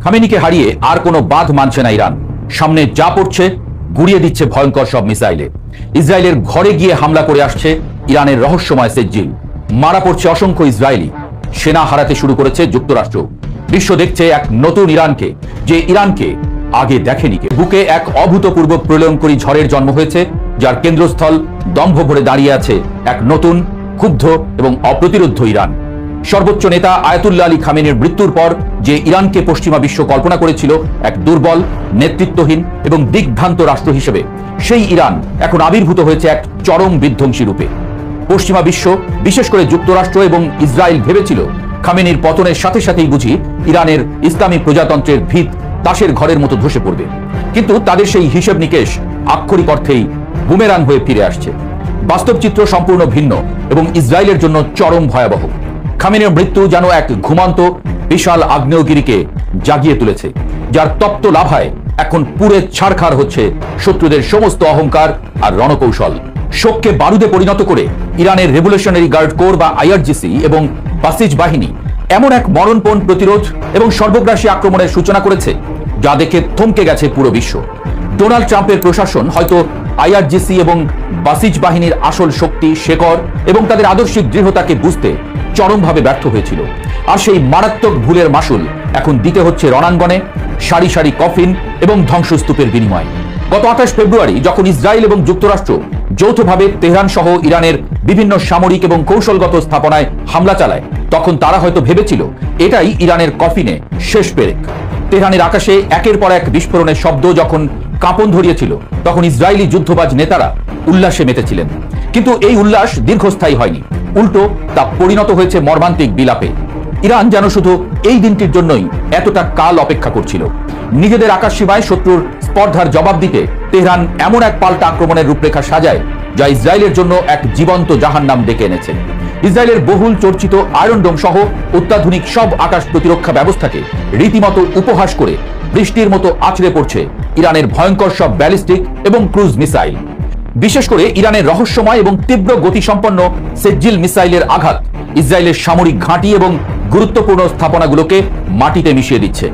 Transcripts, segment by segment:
খামেনিকে হারিয়ে আর কোনো বাঁধ মানছে না ইরান। সামনে যা পড়ছে গুড়িয়ে দিচ্ছে ভয়ঙ্কর সব মিসাইলে। ইসরায়েলের ঘরে গিয়ে হামলা করে আসছে ইরানের রহস্যময় সেজ্জিল। মারা পড়ছে অসংখ্য ইসরায়েলি। সেনা হারাতে শুরু করেছে যুক্তরাষ্ট্র। বিশ্ব দেখছে এক নতুন ইরানকে, যে ইরানকে আগে দেখেনি কে। বুকে এক অভূতপূর্ব প্রলয়ঙ্করী ঝড়ের জন্ম হয়েছে, যার কেন্দ্রস্থল দম্ভ ভরে দাঁড়িয়ে আছে এক নতুন, ক্ষুব্ধ এবং অপ্রতিরোধ্য ইরান। সর্বোচ্চ নেতা আয়াতুল্লাহ আলী খামেনির মৃত্যুর পর যে ইরানকে পশ্চিমা বিশ্ব কল্পনা করেছিল এক দুর্বল, নেতৃত্বহীন এবং দিগ্ভ্রান্ত রাষ্ট্র হিসেবে, সেই ইরান এখন আবির্ভূত হয়েছে এক চরম বিধ্বংসী রূপে। পশ্চিমা বিশ্ব, বিশেষ করে যুক্তরাষ্ট্র এবং ইসরায়েল ভেবেছিল খামেনির পতনের সাথে সাথেই বুঝি ইরানের ইসলামী প্রজাতন্ত্রের ভিত তাসের ঘরের মতো ধসে পড়বে। কিন্তু তাদের সেই হিসেব নিকেশ আক্ষরিক অর্থেই বুমেরাং হয়ে ফিরে আসছে। বাস্তব চিত্র সম্পূর্ণ ভিন্ন এবং ইসরায়েলের জন্য চরম ভয়াবহ। খামেনির মৃত্যু যেন এক ঘুমন্ত বিশাল আগ্নেয়গিরিকে জাগিয়ে তুলেছে, যার তপ্ত লাভায় এখন পুরে ছাড়খাড় হচ্ছে শত্রুদের সমস্ত অহংকার আর রণকৌশল। শোককে বারুদে পরিণত করে ইরানের রেভলিউশনারি গার্ড কোর বা আইআরজিসি এবং বাসিজ বাহিনী এমন এক মরণপণ প্রতিরোধ এবং সর্বগ্রাসী আক্রমণের সূচনা করেছে, যা দেখে থমকে গেছে পুরো বিশ্ব। ডোনাল্ড ট্রাম্পের প্রশাসন হয়তো আইআরজিসি এবং বাসিজ বাহিনীর আসল শক্তি, শেকড় এবং তাদের আদর্শিক দৃঢ়তাকে বুঝতে চরমভাবে ব্যর্থ হয়েছিল। আর সেই মারাত্মক ভুলের মাসুল এখন দিতে হচ্ছে রণাঙ্গনে সারি সারি কফিন এবং ধ্বংসস্তূপের বিনিময়ে। গত 28 ফেব্রুয়ারি যখন ইসরায়েল এবং যুক্তরাষ্ট্র যৌথভাবে তেহরান সহ ইরানের বিভিন্ন সামরিক এবং কৌশলগত স্থাপনায় হামলা চালায়, তখন তারা হয়তো ভেবেছিল এটাই ইরানের কফিনে শেষ পেরেক। তেহরানের আকাশে একের পর এক বিস্ফোরণের শব্দ যখন কাঁপন ধরিয়েছিল, তখন ইসরায়েলি যুদ্ধবাজ নেতারা উল্লাসে মেতেছিলেন। কিন্তু এই উল্লাস দীর্ঘস্থায়ী হয়নি, উল্টো তা পরিণত হয়েছে মর্মান্তিক বিলাপে। ইরান যেন শুধু এই দিনটির জন্যই এতটা কাল অপেক্ষা করছিল। নিজেদের আকাশ সীমায় শত্রুর স্পর্ধার জবাব দিতে তেহরান এমন এক পাল্টা আক্রমণের রূপরেখা সাজায়, যা ইসরায়েলের জন্য এক জীবন্ত জাহান্নাম ডেকে এনেছে। ইসরায়েলের বহুল চর্চিত আয়রন ডোম সহ অত্যাধুনিক সব আকাশ প্রতিরক্ষা ব্যবস্থাকে রীতিমতো উপহাস করে বৃষ্টির মতো আছড়ে পড়ছে ইরানের ভয়ঙ্কর সব ব্যালিস্টিক এবং ক্রুজ মিসাইল। বিশেষ করে ইরানের রহস্যময় এবং তীব্র গতিসম্পন্ন সেজ্জিল মিসাইলের আঘাত ইসরায়েলের সামরিক ঘাঁটি এবং গুরুত্বপূর্ণ স্থাপনাগুলোকে মাটিতে মিশিয়ে দিচ্ছে।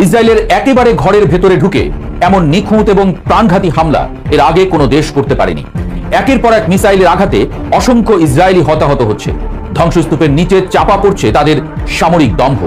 ইসরায়েলের একেবারে ঘরের ভেতরে ঢুকে এমন নিখুঁত এবং প্রাণঘাতী হামলা এর আগে কোনো দেশ করতে পারেনি। একের পর এক মিসাইলের আঘাতে অসংখ্য ইসরায়েলি হতাহত হচ্ছে। ধ্বংসস্তূপের নিচে চাপা পড়ছে তাদের সামরিক দম্ভ।